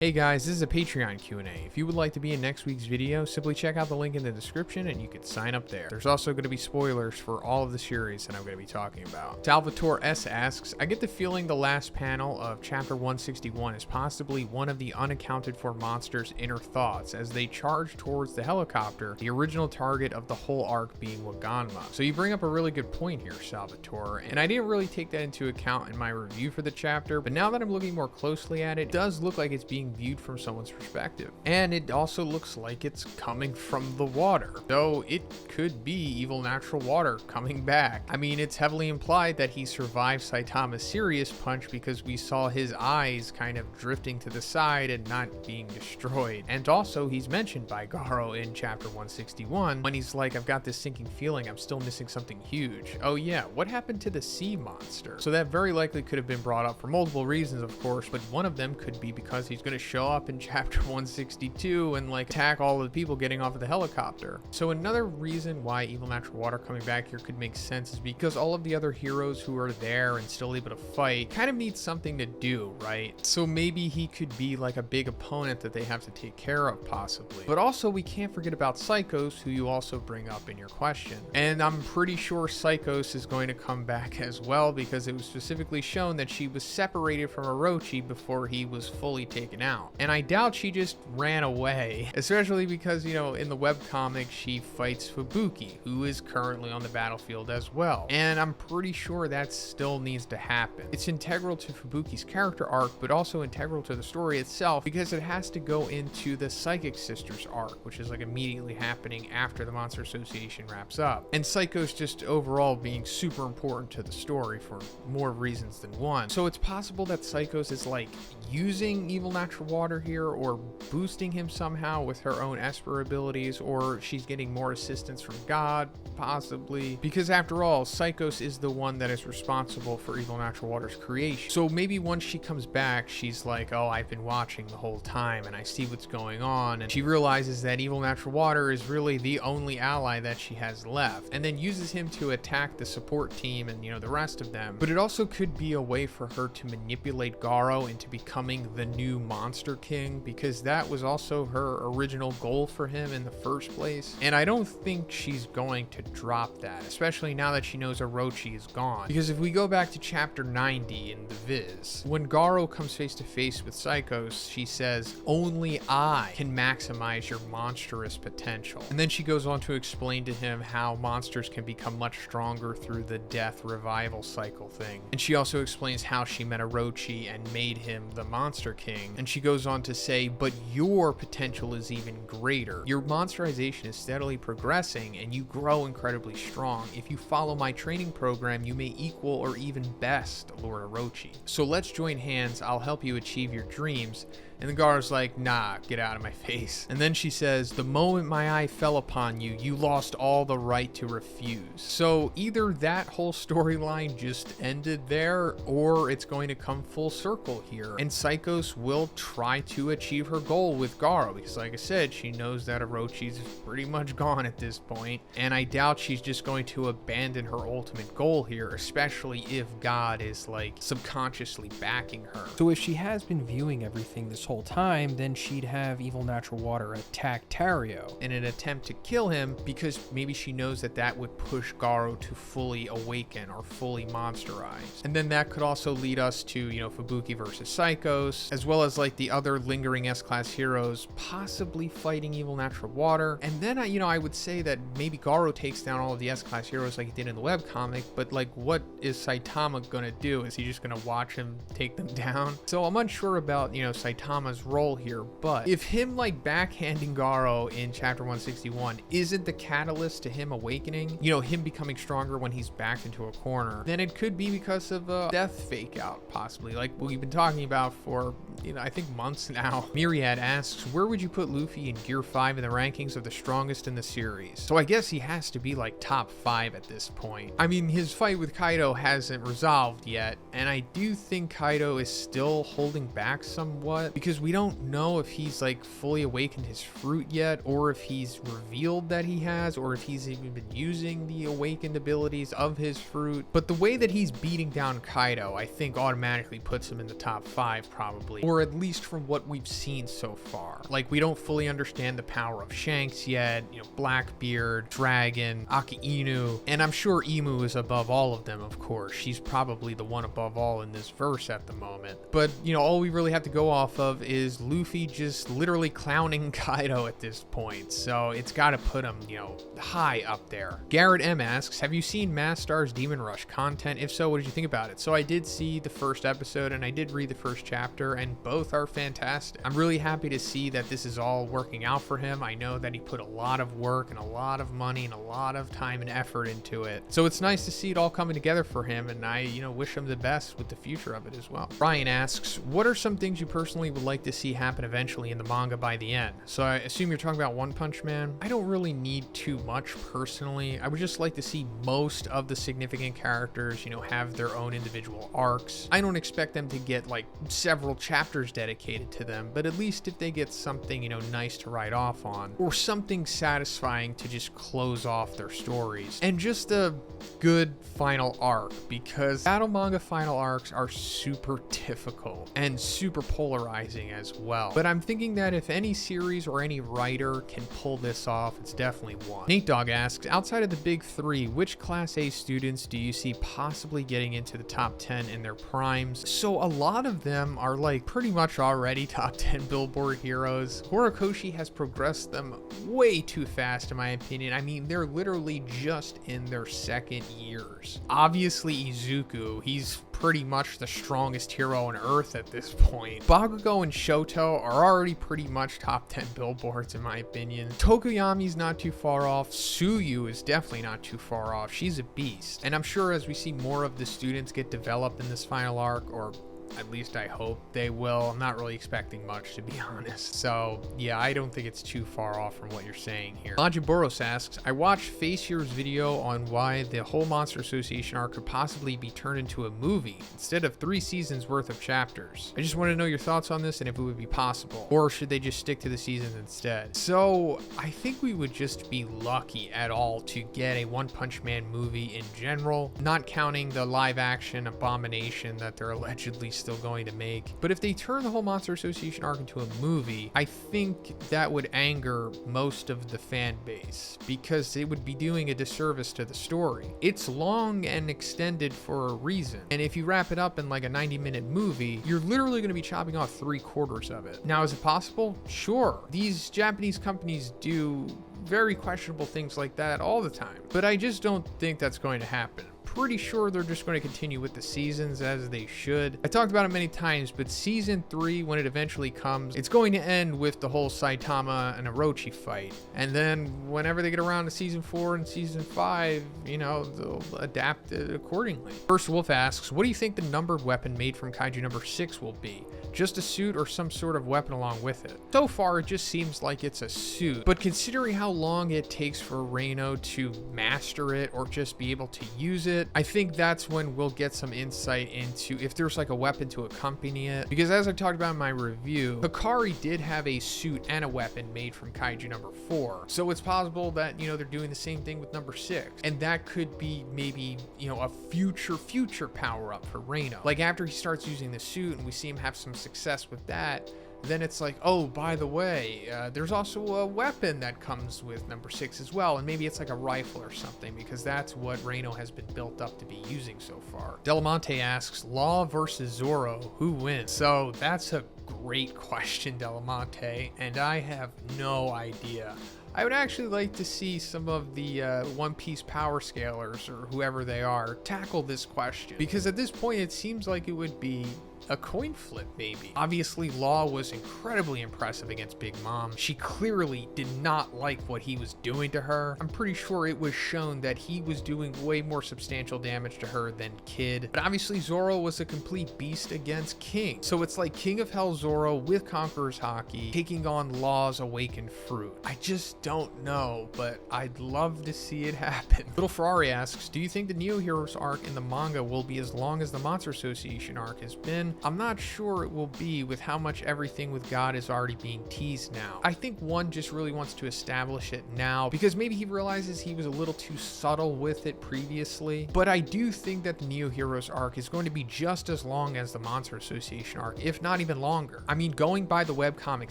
Hey guys, this is a Patreon Q&A. If you would like to be in next week's video, simply check out the link in the description and you can sign up there. There's also going to be spoilers for all of the series that I'm going to be talking about. Salvatore S asks, I get the feeling the last panel of chapter 161 is possibly one of the unaccounted for monsters' inner thoughts as they charge towards the helicopter, the original target of the whole arc being Waganma. So you bring up a really good point here, Salvatore, and I didn't really take that into account in my review for the chapter, but now that I'm looking more closely at it, it does look like it's being viewed from someone's perspective, and it also looks like it's coming from the water, though it could be evil natural water coming back. I mean, it's heavily implied that he survived Saitama's serious punch because we saw his eyes kind of drifting to the side and not being destroyed, and also he's mentioned by Garou in chapter 161 when he's like, I've got this sinking feeling I'm still missing something huge. Oh yeah, what happened to the sea monster? So that very likely could have been brought up for multiple reasons, of course, but one of them could be because he's going to show up in chapter 162 and like attack all of the people getting off of the helicopter. So another reason why evil natural water coming back here could make sense is because all of the other heroes who are there and still able to fight kind of need something to do, right? So maybe he could be like a big opponent that they have to take care of possibly. But also we can't forget about Psychos, who you also bring up in your question. And I'm pretty sure Psychos is going to come back as well because it was specifically shown that she was separated from Orochi before he was fully taken out. And I doubt she just ran away, especially because, you know, in the webcomic, she fights Fubuki, who is currently on the battlefield as well. And I'm pretty sure that still needs to happen. It's integral to Fubuki's character arc, but also integral to the story itself because it has to go into the Psychic Sisters arc, which is like immediately happening after the Monster Association wraps up. And Psycho's just overall being super important to the story for more reasons than one. So it's possible that Psychos is like using evil natural water here or boosting him somehow with her own Esper abilities, or she's getting more assistance from God, possibly, because after all, Psychos is the one that is responsible for evil natural water's creation. So maybe once she comes back, she's like, oh, I've been watching the whole time and I see what's going on, and she realizes that evil natural water is really the only ally that she has left, and then uses him to attack the support team and, you know, the rest of them. But it also could be a way for her to manipulate Garou into becoming the new Monster King, because that was also her original goal for him in the first place. And I don't think she's going to drop that, especially now that she knows Orochi is gone. Because if we go back to chapter 90 in the Viz, when Garou comes face to face with Psychos, she says, only I can maximize your monstrous potential. And then she goes on to explain to him how monsters can become much stronger through the death revival cycle thing. And she also explains how she met Orochi and made him the Monster King. And she goes on to say, but your potential is even greater. Your monsterization is steadily progressing and you grow incredibly strong. If you follow my training program, you may equal or even best Lord Orochi. So let's join hands. I'll help you achieve your dreams. And the Garou's like, nah, get out of my face. And then she says, the moment my eye fell upon you, you lost all the right to refuse. So either that whole storyline just ended there, or it's going to come full circle here. And Psychos will try to achieve her goal with Garou, because like I said, she knows that Orochi's pretty much gone at this point. And I doubt she's just going to abandon her ultimate goal here, especially if God is like subconsciously backing her. So if she has been viewing everything this whole time, then she'd have evil natural water attack Tario in an attempt to kill him, because maybe she knows that that would push Garou to fully awaken or fully monsterize. And then that could also lead us to, you know, Fubuki versus Psychos, as well as like the other lingering S-class heroes possibly fighting evil natural water. And then I would say that maybe Garou takes down all of the S-class heroes like he did in the webcomic, but like what is Saitama gonna do? Is he just gonna watch him take them down? So I'm unsure about, you know, Saitama's role here, but if him like backhanding Garou in chapter 161 isn't the catalyst to him awakening, you know, him becoming stronger when he's backed into a corner, then it could be because of a death fake out, possibly, like we've been talking about for, you know, I think months now. Myriad asks, where would you put Luffy in Gear 5 in the rankings of the strongest in the series? So I guess he has to be like top 5 at this point. I mean, his fight with Kaido hasn't resolved yet, and I do think Kaido is still holding back somewhat, because because we don't know if he's like fully awakened his fruit yet, or if he's revealed that he has, or if he's even been using the awakened abilities of his fruit. But the way that he's beating down Kaido, I think automatically puts him in the top 5 probably, or at least from what we've seen so far. Like, we don't fully understand the power of Shanks yet, you know, Blackbeard, Dragon, Aki Inu, and I'm sure Imu is above all of them, of course. She's probably the one above all in this verse at the moment. But, you know, all we really have to go off of is Luffy just literally clowning Kaido at this point. So it's got to put him, you know, high up there. Garrett M asks, have you seen Mastar's Demon Rush content? If so, what did you think about it? So I did see the first episode and I did read the first chapter, and both are fantastic. I'm really happy to see that this is all working out for him. I know that he put a lot of work and a lot of money and a lot of time and effort into it. So it's nice to see it all coming together for him, and I, you know, wish him the best with the future of it as well. Ryan asks, what are some things you personally would like to see happen eventually in the manga by the end? So I assume you're talking about One Punch Man. I don't really need too much personally. I would just like to see most of the significant characters, you know, have their own individual arcs. I don't expect them to get like several chapters dedicated to them, but at least if they get something, you know, nice to write off on, or something satisfying to just close off their stories, and just a good final arc, because battle manga final arcs are super difficult and super polarizing as well. But I'm thinking that if any series or any writer can pull this off, it's definitely one. Natedawg asks, outside of the big 3, which Class A students do you see possibly getting into the top 10 in their primes? So a lot of them are like pretty much already top 10 Billboard heroes. Horikoshi has progressed them way too fast in my opinion. I mean, they're literally just in their second years. Obviously Izuku, he's pretty much the strongest hero on earth at this point. Bakugo and Shoto are already pretty much top 10 billboards in my opinion. Tokuyami's not too far off. Tsuyu is definitely not too far off. She's a beast. And I'm sure as we see more of the students get developed in this final arc, or at least I hope they will. I'm not really expecting much, to be honest. So yeah, I don't think it's too far off from what you're saying here. MajinBoros asks, I watched Faceyear's video on why the whole Monster Association arc could possibly be turned into a movie instead of 3 seasons worth of chapters. I just want to know your thoughts on this and if it would be possible, or should they just stick to the seasons instead? So I think we would just be lucky at all to get a One Punch Man movie in general, not counting the live action Abomination that they're allegedly still going to make. But if they turn the whole Monster Association arc into a movie, I think that would anger most of the fan base, because it would be doing a disservice to the story. It's long and extended for a reason, and if you wrap it up in like a 90-minute movie, you're literally going to be chopping off 3/4 of it. Now, is it possible? Sure. These Japanese companies do very questionable things like that all the time, but I just don't think that's going to happen. Pretty sure they're just going to continue with the seasons as they should. I talked about it many times, but season 3, when it eventually comes, it's going to end with the whole Saitama and Orochi fight. And then whenever they get around to season 4 and season 5, you know, they'll adapt it accordingly. First Wolf asks, what do you think the numbered weapon made from Kaiju number 6 will be? Just a suit or some sort of weapon along with it? So far, it just seems like it's a suit, but considering how long it takes for Reino to master it or just be able to use it, I think that's when we'll get some insight into if there's like a weapon to accompany it. Because as I talked about in my review, Hikari did have a suit and a weapon made from Kaiju number 4. So it's possible that, you know, they're doing the same thing with number 6. And that could be maybe, you know, a future power up for Reino. Like after he starts using the suit and we see him have some success with that, then it's like, oh, by the way, there's also a weapon that comes with number 6 as well, and maybe it's like a rifle or something, because that's what Reino has been built up to be using so far. Delamante asks, Law versus Zoro, who wins? So that's a great question, Delamante, and I have no idea. I would actually like to see some of the One Piece power scalers, or whoever they are, tackle this question, because at this point it seems like it would be a coin flip maybe. Obviously, Law was incredibly impressive against Big Mom. She clearly did not like what he was doing to her. I'm pretty sure it was shown that he was doing way more substantial damage to her than Kid. But obviously, Zoro was a complete beast against King. So it's like King of Hell Zoro with Conqueror's Haki taking on Law's awakened fruit. I just don't know, but I'd love to see it happen. Little Ferrari asks, do you think the Neo Heroes arc in the manga will be as long as the Monster Association arc has been? I'm not sure it will be with how much everything with God is already being teased now. I think one just really wants to establish it now because maybe he realizes he was a little too subtle with it previously. But I do think that the Neo Heroes arc is going to be just as long as the Monster Association arc, if not even longer. I mean, going by the webcomic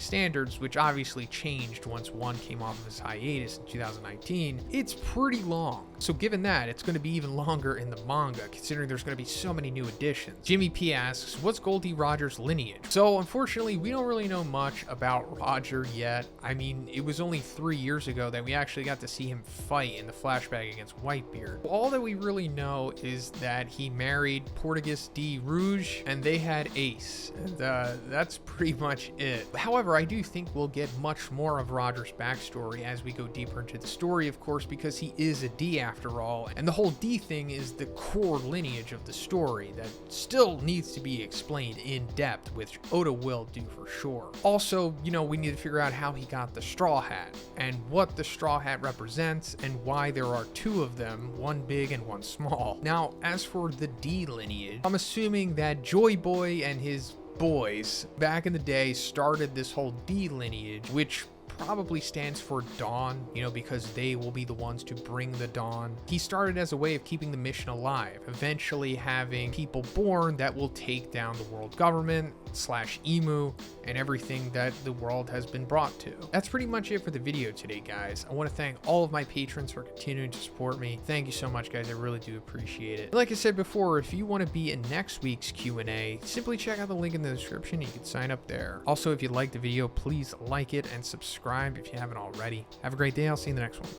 standards, which obviously changed once one came off of his hiatus in 2019, it's pretty long. So given that, it's going to be even longer in the manga, considering there's going to be so many new additions. Jimmy P asks, what's Goldie Roger's lineage? So unfortunately, we don't really know much about Roger yet. I mean, it was only 3 years ago that we actually got to see him fight in the flashback against Whitebeard. All that we really know is that he married Portuguese de Rouge and they had Ace. And that's pretty much it. However, I do think we'll get much more of Roger's backstory as we go deeper into the story, of course, because he is a D after all. And the whole D thing is the core lineage of the story that still needs to be explained in depth, which Oda will do for sure. Also, you know, we need to figure out how he got the straw hat and what the straw hat represents and why there are two of them, one big and one small. Now, as for the D lineage, I'm assuming that Joy Boy and his boys back in the day started this whole D lineage, which probably stands for Dawn, you know, because they will be the ones to bring the dawn. He started as a way of keeping the mission alive, eventually having people born that will take down the world government / Emu and everything that the world has been brought to. That's pretty much it for the video today, guys. I want to thank all of my patrons for continuing to support me. Thank you so much, guys. I really do appreciate it. Like I said before, if you want to be in next week's Q&A, simply check out the link in the description. You can sign up there. Also, if you liked the video, please like it and subscribe if you haven't already. Have a great day. I'll see you in the next one.